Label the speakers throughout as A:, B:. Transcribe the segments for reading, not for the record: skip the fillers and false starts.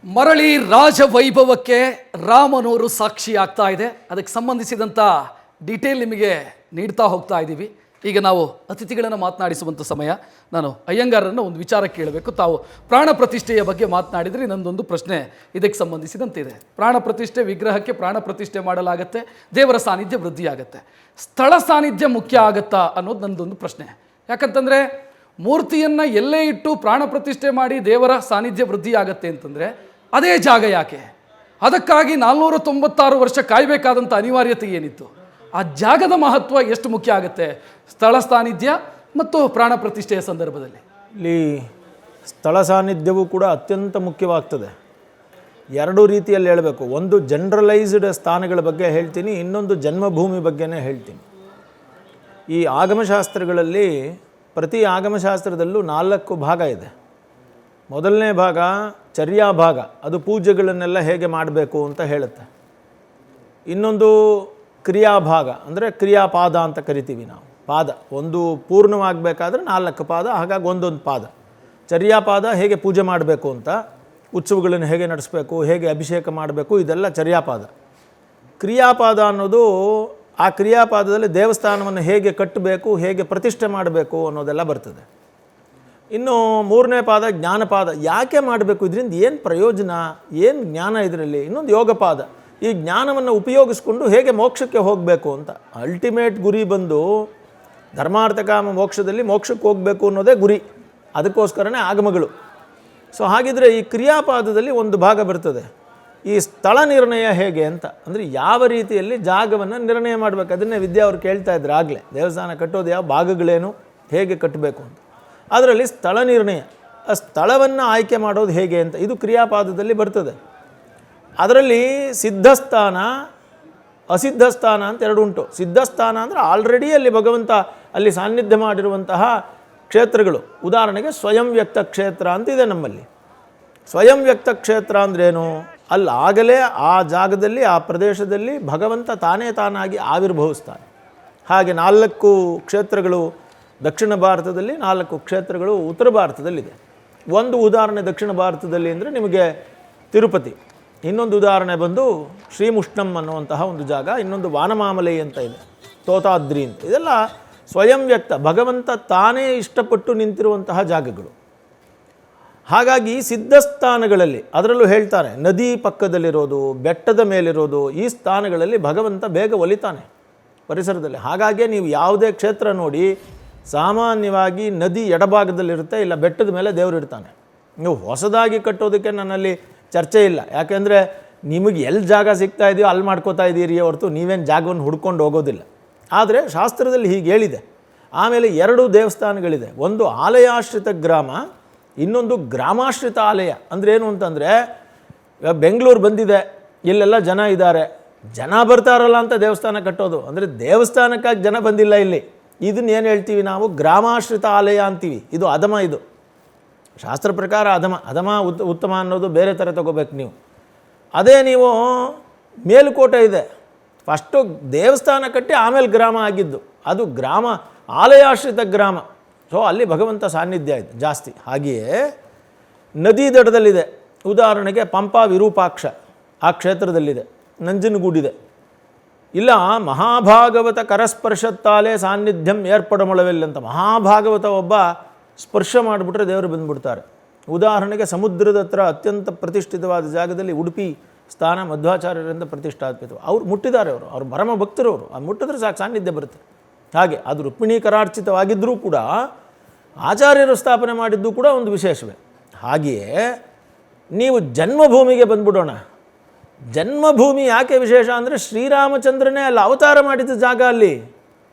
A: ಮರಳಿ ರಾಜವೈಭವಕ್ಕೆ ರಾಮನೂರು ಸಾಕ್ಷಿ ಆಗ್ತಾ ಇದೆ. ಅದಕ್ಕೆ ಸಂಬಂಧಿಸಿದಂಥ ಡೀಟೇಲ್ ನಿಮಗೆ ನೀಡ್ತಾ ಹೋಗ್ತಾ ಇದ್ದೀವಿ. ಈಗ ನಾವು ಅತಿಥಿಗಳನ್ನು ಮಾತನಾಡಿಸುವಂಥ ಸಮಯ. ನಾನು ಅಯ್ಯಂಗಾರರನ್ನು ಒಂದು ವಿಚಾರ ಕೇಳಬೇಕು. ತಾವು ಪ್ರಾಣ ಪ್ರತಿಷ್ಠೆಯ ಬಗ್ಗೆ ಮಾತನಾಡಿದರೆ ನನ್ನದೊಂದು ಪ್ರಶ್ನೆ ಇದಕ್ಕೆ ಸಂಬಂಧಿಸಿದಂತಿದೆ. ಪ್ರಾಣ ಪ್ರತಿಷ್ಠೆ, ವಿಗ್ರಹಕ್ಕೆ ಪ್ರಾಣ ಪ್ರತಿಷ್ಠೆ ಮಾಡಲಾಗತ್ತೆ, ದೇವರ ಸಾನ್ನಿಧ್ಯ ವೃದ್ಧಿಯಾಗತ್ತೆ. ಸ್ಥಳ ಸಾನ್ನಿಧ್ಯ ಮುಖ್ಯ ಆಗತ್ತಾ ಅನ್ನೋದು ನನ್ನದೊಂದು ಪ್ರಶ್ನೆ. ಯಾಕಂತಂದರೆ ಮೂರ್ತಿಯನ್ನು ಎಲ್ಲೇ ಇಟ್ಟು ಪ್ರಾಣ ಪ್ರತಿಷ್ಠೆ ಮಾಡಿ ದೇವರ ಸಾನ್ನಿಧ್ಯ ವೃದ್ಧಿಯಾಗತ್ತೆ ಅಂತಂದರೆ ಅದೇ ಜಾಗ ಯಾಕೆ? ಅದಕ್ಕಾಗಿ 496 ವರ್ಷ ಕಾಯಬೇಕಾದಂಥ ಅನಿವಾರ್ಯತೆ ಏನಿತ್ತು? ಆ ಜಾಗದ ಮಹತ್ವ ಎಷ್ಟು ಮುಖ್ಯ ಆಗುತ್ತೆ ಸ್ಥಳ ಸಾನ್ನಿಧ್ಯ ಮತ್ತು ಪ್ರಾಣ ಪ್ರತಿಷ್ಠೆಯ ಸಂದರ್ಭದಲ್ಲಿ?
B: ಇಲ್ಲಿ ಸ್ಥಳ ಸಾನ್ನಿಧ್ಯವೂ ಕೂಡ ಅತ್ಯಂತ ಮುಖ್ಯವಾಗ್ತದೆ. ಎರಡೂ ರೀತಿಯಲ್ಲಿ ಹೇಳಬೇಕು. ಒಂದು ಜನರಲೈಸ್ಡ್ ಸ್ಥಾನಗಳ ಬಗ್ಗೆ ಹೇಳ್ತೀನಿ, ಇನ್ನೊಂದು ಜನ್ಮಭೂಮಿ ಬಗ್ಗೆನೇ ಹೇಳ್ತೀನಿ. ಈ ಆಗಮಶಾಸ್ತ್ರಗಳಲ್ಲಿ ಪ್ರತಿ ಆಗಮಶಾಸ್ತ್ರದಲ್ಲೂ 4 ಭಾಗ ಇದೆ. ಮೊದಲನೇ ಭಾಗ ಚರ್ಯಾ ಭಾಗ, ಅದು ಪೂಜೆಗಳನ್ನೆಲ್ಲ ಹೇಗೆ ಮಾಡಬೇಕು ಅಂತ ಹೇಳುತ್ತೆ. ಇನ್ನೊಂದು ಕ್ರಿಯಾಭಾಗ, ಅಂದರೆ ಕ್ರಿಯಾಪಾದ ಅಂತ ಕರಿತೀವಿ ನಾವು. ಪಾದ ಒಂದು ಪೂರ್ಣವಾಗಬೇಕಾದ್ರೆ 4 ಪಾದ, ಹಾಗಾಗಿ ಒಂದೊಂದು ಪಾದ. ಚರ್ಯಾಪಾದ ಹೇಗೆ ಪೂಜೆ ಮಾಡಬೇಕು ಅಂತ, ಉತ್ಸವಗಳನ್ನು ಹೇಗೆ ನಡೆಸಬೇಕು, ಹೇಗೆ ಅಭಿಷೇಕ ಮಾಡಬೇಕು, ಇದೆಲ್ಲ ಚರ್ಯಾಪಾದ. ಕ್ರಿಯಾಪಾದ ಅನ್ನೋದು ಆ ಕ್ರಿಯಾಪಾದದಲ್ಲಿ ದೇವಸ್ಥಾನವನ್ನು ಹೇಗೆ ಕಟ್ಟಬೇಕು, ಹೇಗೆ ಪ್ರತಿಷ್ಠೆ ಮಾಡಬೇಕು ಅನ್ನೋದೆಲ್ಲ ಬರ್ತದೆ. ಇನ್ನು 3ನೇ ಪಾದ ಜ್ಞಾನಪಾದ. ಯಾಕೆ ಮಾಡಬೇಕು, ಇದರಿಂದ ಏನು ಪ್ರಯೋಜನ, ಏನು ಜ್ಞಾನ ಇದರಲ್ಲಿ. ಇನ್ನೊಂದು ಯೋಗಪಾದ, ಈ ಜ್ಞಾನವನ್ನು ಉಪಯೋಗಿಸ್ಕೊಂಡು ಹೇಗೆ ಮೋಕ್ಷಕ್ಕೆ ಹೋಗಬೇಕು ಅಂತ. ಅಲ್ಟಿಮೇಟ್ ಗುರಿ ಬಂದು ಧರ್ಮಾರ್ಥ ಕಾಮ ಮೋಕ್ಷದಲ್ಲಿ ಮೋಕ್ಷಕ್ಕೆ ಹೋಗಬೇಕು ಅನ್ನೋದೇ ಗುರಿ. ಅದಕ್ಕೋಸ್ಕರನೇ ಆಗಮಗಳು. ಸೊ ಹಾಗಿದ್ರೆ ಈ ಕ್ರಿಯಾಪಾದದಲ್ಲಿ ಒಂದು ಭಾಗ ಬರ್ತದೆ, ಈ ಸ್ಥಳ ನಿರ್ಣಯ ಹೇಗೆ ಅಂತ. ಅಂದರೆ ಯಾವ ರೀತಿಯಲ್ಲಿ ಜಾಗವನ್ನು ನಿರ್ಣಯ ಮಾಡಬೇಕು. ಅದನ್ನೇ ವಿದ್ಯಾ ಅವ್ರು ಕೇಳ್ತಾ ಇದ್ರು ಆಗಲೇ, ದೇವಸ್ಥಾನ ಕಟ್ಟೋದು ಯಾವ ಭಾಗಗಳೇನು, ಹೇಗೆ ಕಟ್ಟಬೇಕು ಅಂತ. ಅದರಲ್ಲಿ ಸ್ಥಳ ನಿರ್ಣಯ, ಆ ಸ್ಥಳವನ್ನು ಆಯ್ಕೆ ಮಾಡೋದು ಹೇಗೆ ಅಂತ, ಇದು ಕ್ರಿಯಾಪಾದದಲ್ಲಿ ಬರ್ತದೆ. ಅದರಲ್ಲಿ ಸಿದ್ಧಸ್ಥಾನ, ಅಸಿದ್ಧಸ್ಥಾನ ಅಂತ 2 ಉಂಟು. ಸಿದ್ಧಸ್ಥಾನ ಅಂದರೆ ಆಲ್ರೆಡಿ ಅಲ್ಲಿ ಭಗವಂತ ಅಲ್ಲಿ ಸಾನ್ನಿಧ್ಯ ಮಾಡಿರುವಂತಹ ಕ್ಷೇತ್ರಗಳು. ಉದಾಹರಣೆಗೆ ಸ್ವಯಂ ವ್ಯಕ್ತ ಕ್ಷೇತ್ರ ಅಂತಿದೆ ನಮ್ಮಲ್ಲಿ. ಸ್ವಯಂ ವ್ಯಕ್ತ ಕ್ಷೇತ್ರ ಅಂದ್ರೇನು? ಅಲ್ಲಾಗಲೇ ಆ ಜಾಗದಲ್ಲಿ, ಆ ಪ್ರದೇಶದಲ್ಲಿ ಭಗವಂತ ತಾನಾಗಿ ಆವಿರ್ಭವಿಸ್ತಾನೆ. ಹಾಗೆ 4 ಕ್ಷೇತ್ರಗಳು ದಕ್ಷಿಣ ಭಾರತದಲ್ಲಿ, 4 ಕ್ಷೇತ್ರಗಳು ಉತ್ತರ ಭಾರತದಲ್ಲಿದೆ. ಒಂದು ಉದಾಹರಣೆ ದಕ್ಷಿಣ ಭಾರತದಲ್ಲಿ ಅಂದರೆ ನಿಮಗೆ ತಿರುಪತಿ. ಇನ್ನೊಂದು ಉದಾಹರಣೆ ಬಂದು ಶ್ರೀಮುಷ್ಣಂ ಅನ್ನುವಂತಹ ಒಂದು ಜಾಗ. ಇನ್ನೊಂದು ವಾನಮಾಮಲೈ ಅಂತ ಇದೆ, ತೋತಾದ್ರಿ ಅಂತ. ಇದೆಲ್ಲ ಸ್ವಯಂ ವ್ಯಕ್ತ, ಭಗವಂತ ತಾನೇ ಇಷ್ಟಪಟ್ಟು ನಿಂತಿರುವಂತಹ ಜಾಗಗಳು. ಹಾಗಾಗಿ ಸಿದ್ಧಸ್ಥಾನಗಳಲ್ಲಿ, ಅದರಲ್ಲೂ ಹೇಳ್ತಾರೆ ನದಿ ಪಕ್ಕದಲ್ಲಿರೋದು, ಬೆಟ್ಟದ ಮೇಲಿರೋದು, ಈ ಸ್ಥಾನಗಳಲ್ಲಿ ಭಗವಂತ ಬೇಗ ಒಲಿತಾನೆ ಪರಿಸರದಲ್ಲಿ. ಹಾಗಾಗಿ ನೀವು ಯಾವುದೇ ಕ್ಷೇತ್ರ ನೋಡಿ, ಸಾಮಾನ್ಯವಾಗಿ ನದಿ ಎಡಭಾಗದಲ್ಲಿರುತ್ತೆ, ಇಲ್ಲ ಬೆಟ್ಟದ ಮೇಲೆ ದೇವರು ಇರ್ತಾನೆ. ನೀವು ಹೊಸದಾಗಿ ಕಟ್ಟೋದಕ್ಕೆ ನನ್ನಲ್ಲಿ ಚರ್ಚೆ ಇಲ್ಲ. ಯಾಕೆಂದರೆ ನಿಮಗೆ ಎಲ್ಲಿ ಜಾಗ ಸಿಗ್ತಾ ಇದೆಯೋ ಅಲ್ಲಿ ಮಾಡ್ಕೋತಾ ಇದ್ದೀರಿ ಹೊರತು ನೀವೇನು ಜಾಗವನ್ನು ಹುಡ್ಕೊಂಡು ಹೋಗೋದಿಲ್ಲ. ಆದರೆ ಶಾಸ್ತ್ರದಲ್ಲಿ ಹೀಗೆ ಹೇಳಿದೆ. ಆಮೇಲೆ 2 ದೇವಸ್ಥಾನಗಳಿದೆ. ಒಂದು ಆಲಯಾಶ್ರಿತ ಗ್ರಾಮ, ಇನ್ನೊಂದು ಗ್ರಾಮಾಶ್ರಿತ ಆಲಯ. ಅಂದರೆ ಏನು ಅಂತಂದರೆ, ಬೆಂಗಳೂರು ಬಂದಿದೆ, ಇಲ್ಲೆಲ್ಲ ಜನ ಇದ್ದಾರೆ, ಜನ ಬರ್ತಾರಲ್ಲ ಅಂತ ದೇವಸ್ಥಾನ ಕಟ್ಟೋದು. ಅಂದರೆ ದೇವಸ್ಥಾನಕ್ಕಾಗಿ ಜನ ಬಂದಿಲ್ಲ ಇಲ್ಲಿ. ಇದನ್ನ ಏನು ಹೇಳ್ತೀವಿ ನಾವು? ಗ್ರಾಮಾಶ್ರಿತ ಆಲಯ ಅಂತೀವಿ. ಇದು ಅಧಮ. ಇದು ಶಾಸ್ತ್ರ ಪ್ರಕಾರ ಅಧಮ ಉತ್ತಮ ಅನ್ನೋದು ಬೇರೆ ಥರ ತಗೋಬೇಕು ನೀವು. ಅದೇ ನೀವು ಮೇಲುಕೋಟೆ ಇದೆ, ಫಸ್ಟು ದೇವಸ್ಥಾನ ಕಟ್ಟಿ ಆಮೇಲೆ ಗ್ರಾಮ ಆಗಿದ್ದು, ಅದು ಗ್ರಾಮ, ಆಲಯಾಶ್ರಿತ ಗ್ರಾಮ. ಸೊ ಅಲ್ಲಿ ಭಗವಂತ ಸಾನ್ನಿಧ್ಯ ಇದೆ ಜಾಸ್ತಿ. ಹಾಗೆಯೇ ನದಿ ದಡದಲ್ಲಿದೆ. ಉದಾಹರಣೆಗೆ ಪಂಪಾ ವಿರೂಪಾಕ್ಷ ಆ ಕ್ಷೇತ್ರದಲ್ಲಿದೆ, ನಂಜನಗೂಡಿದೆ. ಇಲ್ಲ ಮಹಾಭಾಗವತ ಕರಸ್ಪರ್ಶತ್ತಾಲೇ ಸಾನ್ನಿಧ್ಯಂ ಏರ್ಪಡಮೊಳವೆಲ್ಲಂತ. ಮಹಾಭಾಗವತ ಒಬ್ಬ ಸ್ಪರ್ಶ ಮಾಡಿಬಿಟ್ರೆ ದೇವರು ಬಂದುಬಿಡ್ತಾರೆ. ಉದಾಹರಣೆಗೆ ಸಮುದ್ರದ ಹತ್ರ ಅತ್ಯಂತ ಪ್ರತಿಷ್ಠಿತವಾದ ಜಾಗದಲ್ಲಿ ಉಡುಪಿ ಸ್ಥಾನ ಮಧ್ವಾಚಾರ್ಯರಿಂದ ಪ್ರತಿಷ್ಠಾಪಿತ. ಅವ್ರು ಮುಟ್ಟಿದ್ದಾರೆ, ಅವರು ಪರಮ ಭಕ್ತರು. ಅವರು ಮುಟ್ಟಿದ್ರೆ ಸಾಕು ಸಾನ್ನಿಧ್ಯ ಬರುತ್ತೆ. ಹಾಗೆ ಅದು ರುಕ್ಮಿಣೀಕರಾರ್ಚಿತವಾಗಿದ್ದರೂ ಕೂಡ ಆಚಾರ್ಯರು ಸ್ಥಾಪನೆ ಮಾಡಿದ್ದು ಕೂಡ ಒಂದು ವಿಶೇಷವೇ. ಹಾಗೆಯೇ ನೀವು ಜನ್ಮಭೂಮಿಗೆ ಬಂದ್ಬಿಡೋಣ. ಜನ್ಮಭೂಮಿ ಯಾಕೆ ವಿಶೇಷ ಅಂದರೆ, ಶ್ರೀರಾಮಚಂದ್ರನೇ ಅಲ್ಲಿ ಅವತಾರ ಮಾಡಿದ ಜಾಗ. ಅಲ್ಲಿ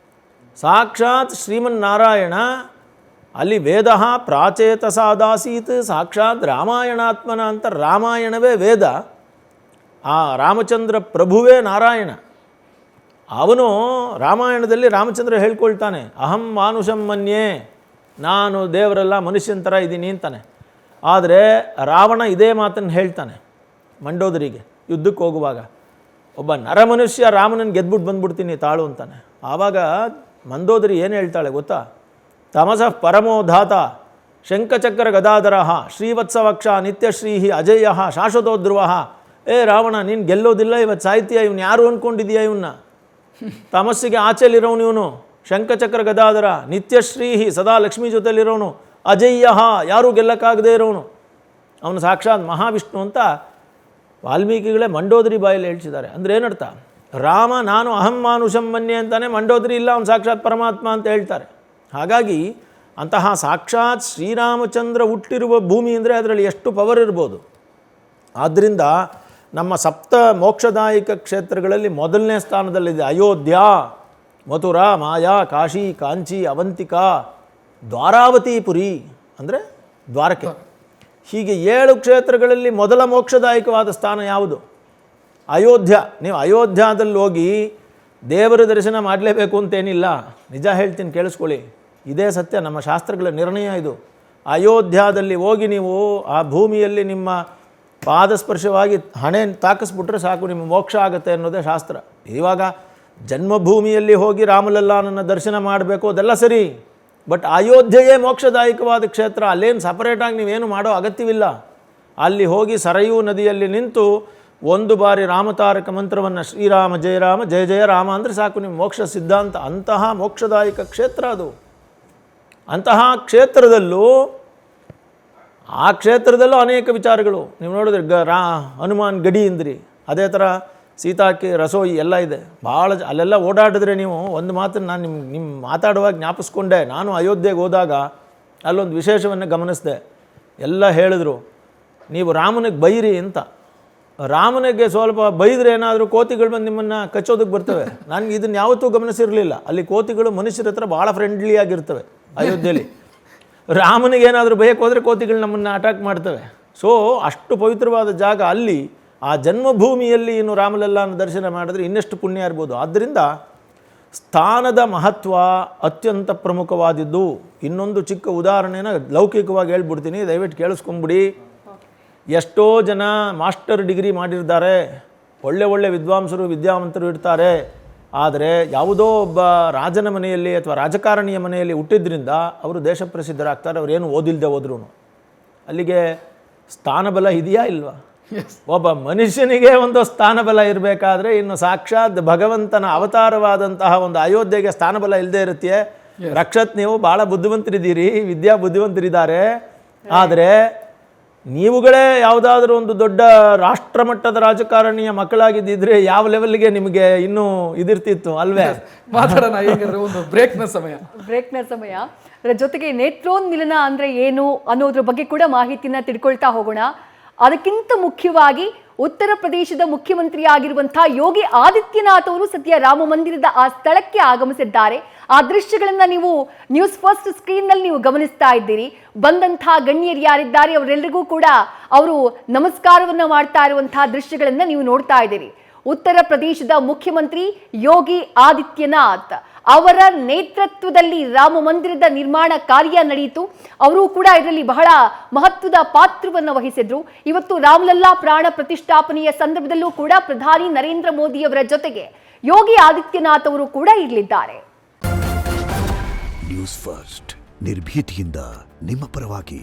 B: ಸಾಕ್ಷಾತ್ ಶ್ರೀಮನ್ನಾರಾಯಣ, ಅಲ್ಲಿ ವೇದ ಪ್ರಾಚೇತಸಾದಾಸೀತ್ ಸಾಕ್ಷಾತ್ ರಾಮಾಯಣಾತ್ಮನ ಅಂತ. ರಾಮಾಯಣವೇ ವೇದ, ಆ ರಾಮಚಂದ್ರ ಪ್ರಭುವೇ ನಾರಾಯಣ. ಅವನು ರಾಮಾಯಣದಲ್ಲಿ ರಾಮಚಂದ್ರ ಹೇಳ್ಕೊಳ್ತಾನೆ, ಅಹಂ ಮಾನುಷಂ ಮನ್ಯೇ, ನಾನು ದೇವರೆಲ್ಲ ಮನುಷ್ಯನ ಥರ ಇದ್ದೀನಿ ಅಂತಾನೆ. ಆದರೆ ರಾವಣ ಇದೇ ಮಾತನ್ನು ಹೇಳ್ತಾನೆ ಮಂಡೋದರಿಗೆ ಯುದ್ಧಕ್ಕೆ ಹೋಗುವಾಗ. ಒಬ್ಬ ನರಮನುಷ್ಯ ರಾಮನನ್ನು ಗೆದ್ಬಿಟ್ಟು ಬಂದ್ಬಿಡ್ತೀನಿ ತಾಳು ಅಂತಾನೆ. ಆವಾಗ ಮಂದೋದರಿ ಏನು ಹೇಳ್ತಾಳೆ ಗೊತ್ತಾ? ತಮಸಃ ಪರಮೋ ಧಾತ ಶಂಖಚಕ್ರ ಗದಾಧರ ಶ್ರೀವತ್ಸವಕ್ಷ ನಿತ್ಯಶ್ರೀ ಅಜಯ ಶಾಶ್ವತೋಧ್ರುವ. ರಾವಣ, ನೀನು ಗೆಲ್ಲೋದಿಲ್ಲ, ಇವತ್ತು ಸಾಹಿತ್ಯ, ಇವನು ಯಾರು ಅಂದ್ಕೊಂಡಿದೀಯ? ಇವನ್ನ ತಮಸ್ಸಿಗೆ ಆಚೆಲಿರೋನು ಇವನು. ಶಂಖಚಕ್ರ ಗದಾಧರ ನಿತ್ಯಶ್ರೀ, ಸದಾ ಲಕ್ಷ್ಮೀ ಜೊತೆಲಿರೋನು. ಅಜಯ್ಯ, ಯಾರೂ ಗೆಲ್ಲಕ್ಕಾಗದೇ ಇರೋನು. ಅವನು ಸಾಕ್ಷಾತ್ ಮಹಾವಿಷ್ಣು ಅಂತ ವಾಲ್ಮೀಕಿಗಳೇ ಮಂಡೋದರಿ ಬಾಯಲ್ಲಿ ಹೇಳ್ಸಿದ್ದಾರೆ. ಅಂದರೆ ಏನರ್ಥ? ರಾಮ ನಾನು ಅಹಂ ಮಾನುಷಂ ಮನ್ಯೆ ಅಂತಾನೆ, ಮಂಡೋದರಿ ಇಲ್ಲ, ಅವನು ಸಾಕ್ಷಾತ್ ಪರಮಾತ್ಮ ಅಂತ ಹೇಳ್ತಾರೆ. ಹಾಗಾಗಿ ಅಂತಹ ಸಾಕ್ಷಾತ್ ಶ್ರೀರಾಮಚಂದ್ರ ಹುಟ್ಟಿರುವ ಭೂಮಿ ಅಂದರೆ ಅದರಲ್ಲಿ ಎಷ್ಟು ಪವರ್ ಇರ್ಬೋದು. ಆದ್ದರಿಂದ ನಮ್ಮ ಸಪ್ತ ಮೋಕ್ಷದಾಯಕ ಕ್ಷೇತ್ರಗಳಲ್ಲಿ ಮೊದಲನೇ ಸ್ಥಾನದಲ್ಲಿದೆ ಅಯೋಧ್ಯ, ಮಥುರಾ, ಮಾಯಾ, ಕಾಶಿ, ಕಾಂಚಿ, ಅವಂತಿಕಾ, ದ್ವಾರಾವತಿಪುರಿ ಅಂದರೆ ದ್ವಾರಕೆ. ಹೀಗೆ 7 ಕ್ಷೇತ್ರಗಳಲ್ಲಿ ಮೊದಲ ಮೋಕ್ಷದಾಯಕವಾದ ಸ್ಥಾನ ಯಾವುದು? ಅಯೋಧ್ಯ. ನೀವು ಅಯೋಧ್ಯದಲ್ಲಿ ಹೋಗಿ ದೇವರ ದರ್ಶನ ಮಾಡಲೇಬೇಕು ಅಂತೇನಿಲ್ಲ. ನಿಜ ಹೇಳ್ತೀನಿ, ಕೇಳಿಸ್ಕೊಳ್ಳಿ, ಇದೇ ಸತ್ಯ, ನಮ್ಮ ಶಾಸ್ತ್ರಗಳ ನಿರ್ಣಯ ಇದು. ಅಯೋಧ್ಯದಲ್ಲಿ ಹೋಗಿ ನೀವು ಆ ಭೂಮಿಯಲ್ಲಿ ನಿಮ್ಮ ಪಾದಸ್ಪರ್ಶವಾಗಿ ಹಣೆ ತಾಕಿಸ್ಬಿಟ್ರೆ ಸಾಕು, ನಿಮ್ಮ ಮೋಕ್ಷ ಆಗುತ್ತೆ ಅನ್ನೋದೇ ಶಾಸ್ತ್ರ. ಇವಾಗ ಜನ್ಮಭೂಮಿಯಲ್ಲಿ ಹೋಗಿ ರಾಮಲಲ್ಲಾನನ್ನು ದರ್ಶನ ಮಾಡಬೇಕು, ಅದೆಲ್ಲ ಸರಿ. ಬಟ್ ಅಯೋಧ್ಯೆಯೇ ಮೋಕ್ಷದಾಯಕವಾದ ಕ್ಷೇತ್ರ. ಅಲ್ಲೇನು ಸಪರೇಟಾಗಿ ನೀವೇನು ಮಾಡೋ ಅಗತ್ಯವಿಲ್ಲ. ಅಲ್ಲಿ ಹೋಗಿ ಸರಯೂ ನದಿಯಲ್ಲಿ ನಿಂತು 1 ಬಾರಿ ರಾಮತಾರಕ ಮಂತ್ರವನ್ನು ಶ್ರೀರಾಮ ಜಯ ರಾಮ ಜಯ ಜಯ ರಾಮ ಅಂದರೆ ಸಾಕು, ನಿಮ್ಮ ಮೋಕ್ಷ ಸಿದ್ಧಾಂತ. ಅಂತಹ ಮೋಕ್ಷದಾಯಕ ಕ್ಷೇತ್ರ ಅದು. ಅಂತಹ ಕ್ಷೇತ್ರದಲ್ಲೂ ಆ ಕ್ಷೇತ್ರದಲ್ಲೂ ಅನೇಕ ವಿಚಾರಗಳು ನೀವು ನೋಡಿದ್ರೆ ಹನುಮಾನ್ ಗಡಿ ಅಂದ್ರಿ, ಅದೇ ಥರ ಸೀತಾಕ್ಕೆ ರಸೋಯಿ ಎಲ್ಲ ಇದೆ. ಭಾಳ ಅಲ್ಲೆಲ್ಲ ಓಡಾಡಿದ್ರೆ ನೀವು ಒಂದು ಮಾತನ್ನು ನಾನು ನಿಮ್ಮ ಮಾತಾಡುವಾಗ ಜ್ಞಾಪಿಸ್ಕೊಂಡೆ. ನಾನು ಅಯೋಧ್ಯೆಗೆ ಹೋದಾಗ ಅಲ್ಲೊಂದು ವಿಶೇಷವನ್ನು ಗಮನಿಸಿದೆ. ಎಲ್ಲ ಹೇಳಿದ್ರು, ನೀವು ರಾಮನಿಗೆ ಬೈರಿ ಅಂತ. ರಾಮನಿಗೆ ಸ್ವಲ್ಪ ಬೈದರೆ ಏನಾದರೂ ಕೋತಿಗಳು ಬಂದು ನಿಮ್ಮನ್ನು ಕಚ್ಚೋದಕ್ಕೆ ಬರ್ತವೆ. ನನಗೆ ಇದನ್ನು ಯಾವತ್ತೂ ಗಮನಿಸಿರಲಿಲ್ಲ. ಅಲ್ಲಿ ಕೋತಿಗಳು ಮನುಷ್ಯರ ಹತ್ರ ಭಾಳ ಫ್ರೆಂಡ್ಲಿಯಾಗಿರ್ತವೆ ಅಯೋಧ್ಯೆಯಲ್ಲಿ. ರಾಮನಿಗೆ ಏನಾದರೂ ಬಯಕ್ಕೆ ಹೋದರೆ ಕೋತಿಗಳು ನಮ್ಮನ್ನು ಅಟ್ಯಾಕ್ ಮಾಡ್ತವೆ. ಸೊ ಅಷ್ಟು ಪವಿತ್ರವಾದ ಜಾಗ ಅಲ್ಲಿ. ಆ ಜನ್ಮಭೂಮಿಯಲ್ಲಿ ಇನ್ನು ರಾಮಲಲ್ಲಾನ ದರ್ಶನ ಮಾಡಿದ್ರೆ ಇನ್ನೆಷ್ಟು ಪುಣ್ಯ ಇರ್ಬೋದು. ಆದ್ದರಿಂದ ಸ್ಥಾನದ ಮಹತ್ವ ಅತ್ಯಂತ ಪ್ರಮುಖವಾದದ್ದು. ಇನ್ನೊಂದು ಚಿಕ್ಕ ಉದಾಹರಣೆನ ಲೌಕಿಕವಾಗಿ ಹೇಳ್ಬಿಡ್ತೀನಿ, ದಯವಿಟ್ಟು ಕೇಳಿಸ್ಕೊಂಬಿಡಿ. ಎಷ್ಟೋ ಜನ ಮಾಸ್ಟರ್ ಡಿಗ್ರಿ ಮಾಡಿರ್ತಾರೆ, ಒಳ್ಳೆ ವಿದ್ವಾಂಸರು ವಿದ್ಯಾವಂತರು ಇರ್ತಾರೆ. ಆದರೆ ಯಾವುದೋ ಒಬ್ಬ ರಾಜನ ಮನೆಯಲ್ಲಿ ಅಥವಾ ರಾಜಕಾರಣಿಯ ಮನೆಯಲ್ಲಿ ಹುಟ್ಟಿದ್ರಿಂದ ಅವರು ದೇಶ ಪ್ರಸಿದ್ಧರಾಗ್ತಾರೆ, ಅವರೇನು ಓದಿಲ್ಲದೆ ಹೋದ್ರೂ. ಅಲ್ಲಿಗೆ ಸ್ಥಾನಬಲ ಇದೆಯಾ ಇಲ್ವಾ? ಒಬ್ಬ ಮನುಷ್ಯನಿಗೆ ಒಂದು ಸ್ಥಾನಬಲ ಇರಬೇಕಾದ್ರೆ ಇನ್ನು ಸಾಕ್ಷಾತ್ ಭಗವಂತನ ಅವತಾರವಾದಂತಹ ಒಂದು ಅಯೋಧ್ಯೆಗೆ ಸ್ಥಾನಬಲ ಇಲ್ಲದೆ ಇರುತ್ತೆ. ರಕ್ಷತ್, ನೀವು ಭಾಳ ಬುದ್ಧಿವಂತರಿದ್ದೀರಿ, ವಿದ್ಯಾ ಬುದ್ಧಿವಂತರಿದ್ದಾರೆ. ಆದರೆ ನೀವುಗಳೇ ಯಾವುದಾದ್ರೂ ಒಂದು ದೊಡ್ಡ ರಾಷ್ಟ್ರಮಟ್ಟದ ರಾಜಕಾರಣಿಯ ಮಕ್ಕಳಾಗಿದ್ದಿದ್ರೆ ಯಾವ ಲೆವೆಲ್ಗೆ ನಿಮಗೆ ಇನ್ನೂ ಇದಿರ್ತಿತ್ತು ಅಲ್ವೇ?
A: ಮಾತಾಡೋಣ, ಹೇಗಾದ್ರೆ ಒಂದು ಬ್ರೇಕ್ನ ಸಮಯ.
C: ಅದರ ಜೊತೆಗೆ ನೇತ್ರೋನ್ಮಿಲನ ಅಂದರೆ ಏನು ಅನ್ನೋದ್ರ ಬಗ್ಗೆ ಕೂಡ ಮಾಹಿತಿನ ತಿಳ್ಕೊಳ್ತಾ ಹೋಗೋಣ. ಅದಕ್ಕಿಂತ ಮುಖ್ಯವಾಗಿ ಉತ್ತರ ಪ್ರದೇಶದ ಮುಖ್ಯಮಂತ್ರಿಯಾಗಿರುವಂತಹ ಯೋಗಿ ಆದಿತ್ಯನಾಥ್ ಅವರು ಸದ್ಯ ರಾಮ ಮಂದಿರದ ಆ ಸ್ಥಳಕ್ಕೆ ಆಗಮಿಸಿದ್ದಾರೆ. ಆ ದೃಶ್ಯಗಳನ್ನ ನೀವು ನ್ಯೂಸ್ ಫಸ್ಟ್ ಸ್ಕ್ರೀನ್ ನಲ್ಲಿ ನೀವು ಗಮನಿಸ್ತಾ ಇದ್ದೀರಿ. ಬಂದಂತಹ ಗಣ್ಯರು ಯಾರಿದ್ದಾರೆ ಅವರೆಲ್ಲರಿಗೂ ಕೂಡ ಅವರು ನಮಸ್ಕಾರವನ್ನ ಮಾಡ್ತಾ ಇರುವಂತಹ ದೃಶ್ಯಗಳನ್ನ ನೀವು ನೋಡ್ತಾ ಇದ್ದೀರಿ. ಉತ್ತರ ಪ್ರದೇಶದ ಮುಖ್ಯಮಂತ್ರಿ ಯೋಗಿ ಆದಿತ್ಯನಾಥ್ ಅವರ ನೇತೃತ್ವದಲ್ಲಿ ರಾಮ ಮಂದಿರದ ನಿರ್ಮಾಣ ಕಾರ್ಯ ನಡೆಯಿತು. ಅವರು ಕೂಡ ಇದರಲ್ಲಿ ಬಹಳ ಮಹತ್ವದ ಪಾತ್ರವನ್ನು ವಹಿಸಿದ್ರು. ಇವತ್ತು ರಾಮಲಲ್ಲಾ ಪ್ರಾಣ ಪ್ರತಿಷ್ಠಾಪನೆಯ ಸಂದರ್ಭದಲ್ಲೂ ಕೂಡ ಪ್ರಧಾನಿ ನರೇಂದ್ರ ಮೋದಿ ಅವರ ಜೊತೆಗೆ ಯೋಗಿ ಆದಿತ್ಯನಾಥ್ ಅವರು ಕೂಡ ಇರಲಿದ್ದಾರೆ.
D: ನ್ಯೂಸ್ ಫಸ್ಟ್ ನಿರ್ಭೀತಿಯಿಂದ ನಿಮ್ಮ ಪರವಾಗಿ.